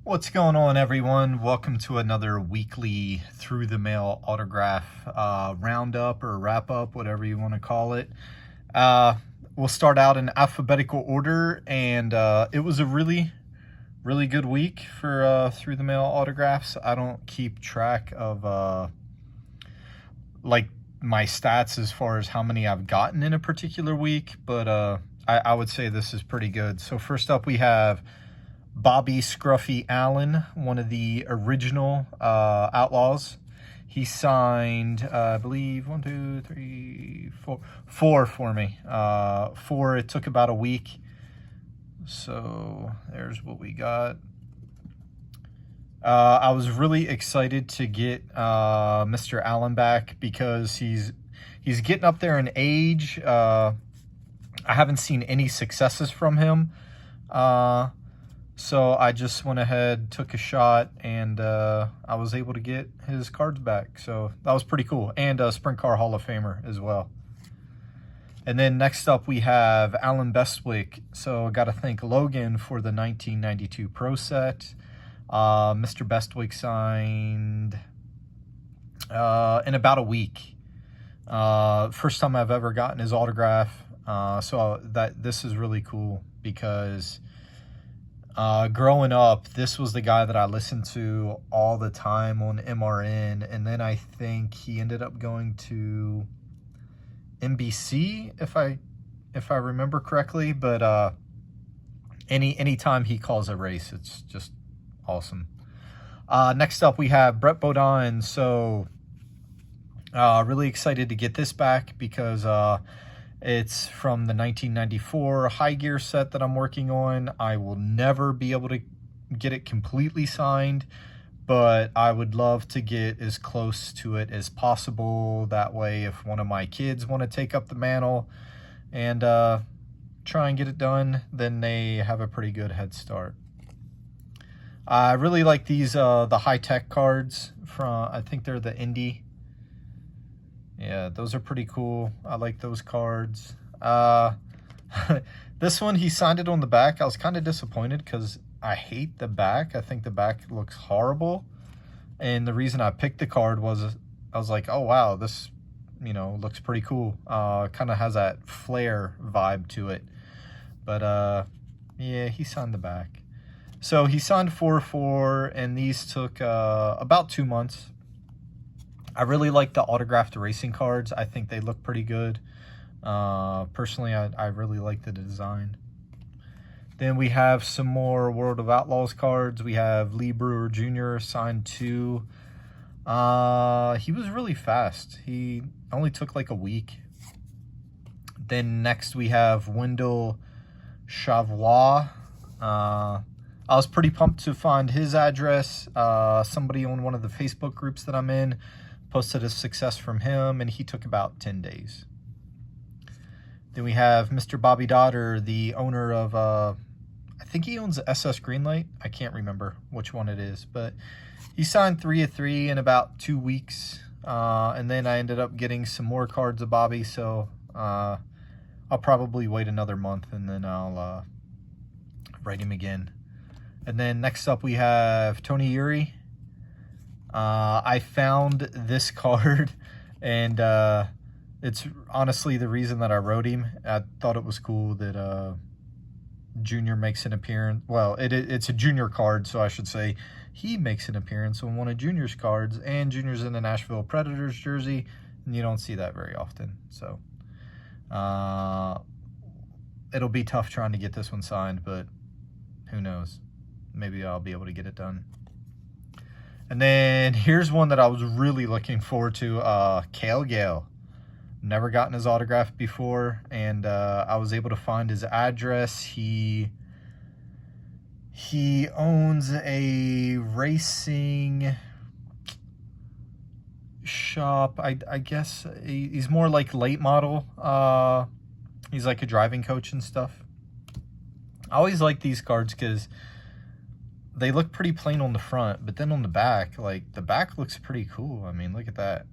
What's going on, everyone? Welcome to another weekly Through the Mail autograph roundup or wrap up, whatever you want to call it. We'll start out in alphabetical order, and it was a really good week for Through the Mail autographs. I don't keep track of like my stats as far as how many I've gotten in a particular week, but I would say this is pretty good. So first up, we have Bobby Scruffy Allen, one of the original Outlaws. He signed, I believe, 4 for me. 4, it took about a week. So there's what we got. I was really excited to get Mr. Allen back because he's getting up there in age. I haven't seen any successes from him. So I just went ahead, took a shot, and I was able to get his cards back. So that was pretty cool. And a Sprint Car Hall of Famer as well. And then next up we have Alan Bestwick. So I got to thank Logan for the 1992 Pro Set. Mr. Bestwick signed in about a week. First time I've ever gotten his autograph. So this is really cool because growing up, this was the guy that I listened to all the time on MRN, and then I think he ended up going to NBC, if I remember correctly. But anytime he calls a race, it's just awesome. Next up, we have Brett Bodine. So really excited to get this back because it's from the 1994 high gear set that I'm working on. I will never be able to get it completely signed, but I would love to get as close to it as possible. That way, if one of my kids want to take up the mantle and try and get it done, then they have a pretty good head start. I really like these, the high-tech cards from, I think they're the Indy. Yeah, those are pretty cool. I like those cards. This one, he signed it on the back. I was kind of disappointed because I hate the back. I think the back looks horrible. And the reason I picked the card was I was like, oh, wow, this, looks pretty cool. Kind of has that flare vibe to it. But, yeah, he signed the back. So he signed 4-4, and these took about 2 months. I really like the autographed racing cards. I think they look pretty good. Personally, I really like the design. Then we have some more World of Outlaws cards. We have Brewer Jr. signed 2. He was really fast. He only took like a week. Then next we have Wendell Chavous. I was pretty pumped to find his address. Somebody on one of the Facebook groups that I'm in posted a success from him, and he took about 10 days. Then we have Mr. Bobby Dotter, the owner of, I think he owns SS Greenlight. I can't remember which one it is, but he signed 3 of 3 in about 2 weeks. And then I ended up getting some more cards of Bobby, so I'll probably wait another month, and then I'll write him again. And then next up we have Tony Eury. I found this card, and it's honestly the reason that I wrote him. I thought it was cool that Junior makes an appearance. Well, it's a Junior card, so I should say he makes an appearance on one of Junior's cards, and Junior's in the Nashville Predators jersey, and you don't see that very often. So it'll be tough trying to get this one signed, but who knows? Maybe I'll be able to get it done. And then here's one that I was really looking forward to, Cale Gale. Never gotten his autograph before, and I was able to find his address. He owns a racing shop. I guess he's more like late model. He's like a driving coach and stuff. I always like these cards because they look pretty plain on the front, but then on the back, like, the back looks pretty cool. I mean, look at that.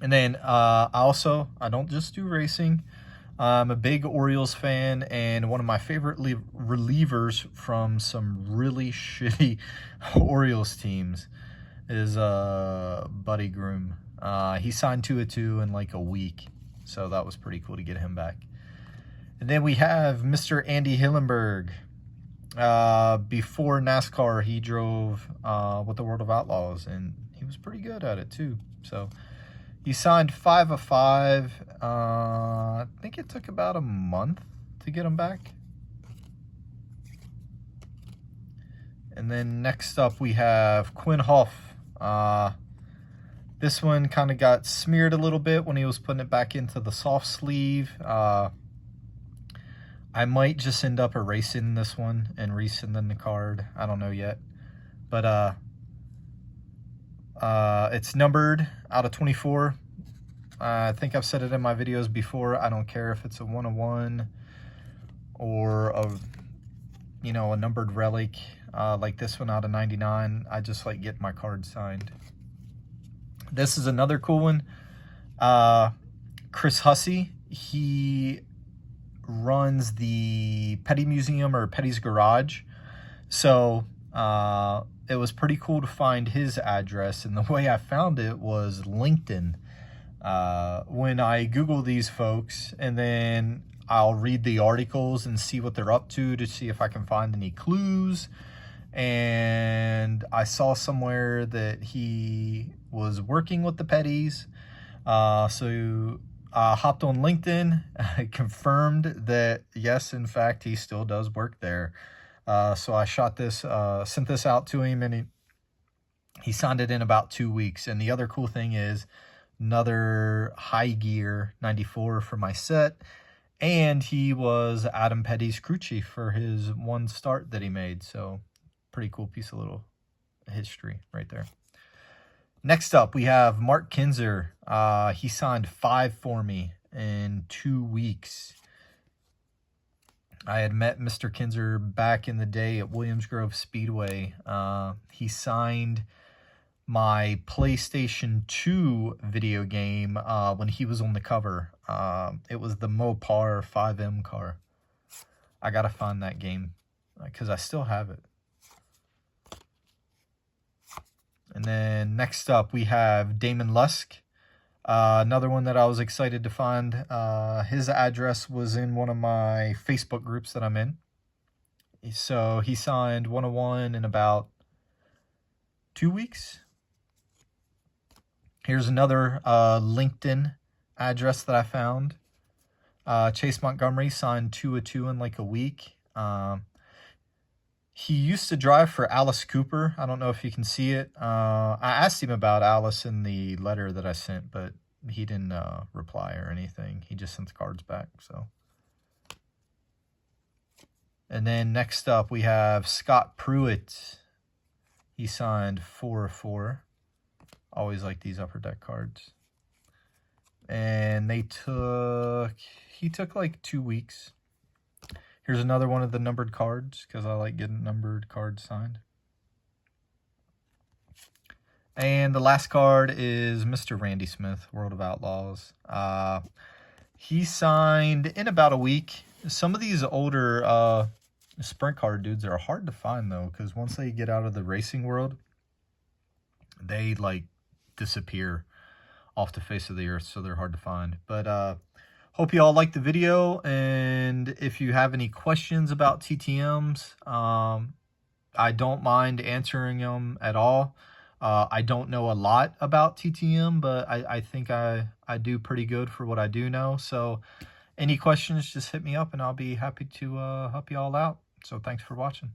And then I don't just do racing. I'm a big Orioles fan, and one of my favorite relievers from some really shitty Orioles teams is Buddy Groom. He signed 2-2 in like a week, so that was pretty cool to get him back. And then we have Mr. Andy Hillenburg. Before NASCAR, he drove with the World of Outlaws, and he was pretty good at it too. So he signed 5 of 5. I think it took about a month to get him back. And then next up we have Quin Hoff. This one kind of got smeared a little bit when he was putting it back into the soft sleeve. I might just end up erasing this one and resending the card. I don't know yet. But it's numbered out of 24. I think I've said it in my videos before. I don't care if it's a 1/1 or a numbered relic like this one out of 99. I just like getting my card signed. This is another cool one. Chris Hussey. He runs the Petty Museum or Petty's Garage. So it was pretty cool to find his address, and the way I found it was LinkedIn. When I Google these folks, and then I'll read the articles and see what they're up to see if I can find any clues. And I saw somewhere that he was working with the Petties. So I hopped on LinkedIn. I confirmed that, yes, in fact, he still does work there. So I sent this out to him, and he signed it in about 2 weeks. And the other cool thing is another high gear 94 for my set. And he was Adam Petty's crew chief for his one start that he made. So pretty cool piece of little history right there. Next up, we have Mark Kinser. He signed 5 for me in 2 weeks. I had met Mr. Kinser back in the day at Williams Grove Speedway. He signed my PlayStation 2 video game when he was on the cover. It was the Mopar 5M car. I gotta find that game because I still have it. And then next up we have Damon Lusk. Another one that I was excited to find. His address was in one of my Facebook groups that I'm in. So he signed 101 in about 2 weeks. Here's another LinkedIn address that I found. Chase Montgomery signed 2 of 2 in like a week. He used to drive for Alice Cooper. I don't know if you can see it. I asked him about Alice in the letter that I sent, but he didn't reply or anything. He just sent the cards back. So, and then next up we have Scott Pruett. He signed 4 of 4. Always like these upper deck cards. And he took like 2 weeks. Here's another one of the numbered cards because I like getting numbered cards signed. And the last card is Mr. Randy Smith, World of Outlaws. He signed in about a week. Some of these older sprint card dudes are hard to find though, because once they get out of the racing world, they like disappear off the face of the earth, so they're hard to find. But hope you all liked the video, and if you have any questions about TTMs, I don't mind answering them at all. I don't know a lot about TTM, but I think I do pretty good for what I do know. So any questions, just hit me up, and I'll be happy to help you all out. So thanks for watching.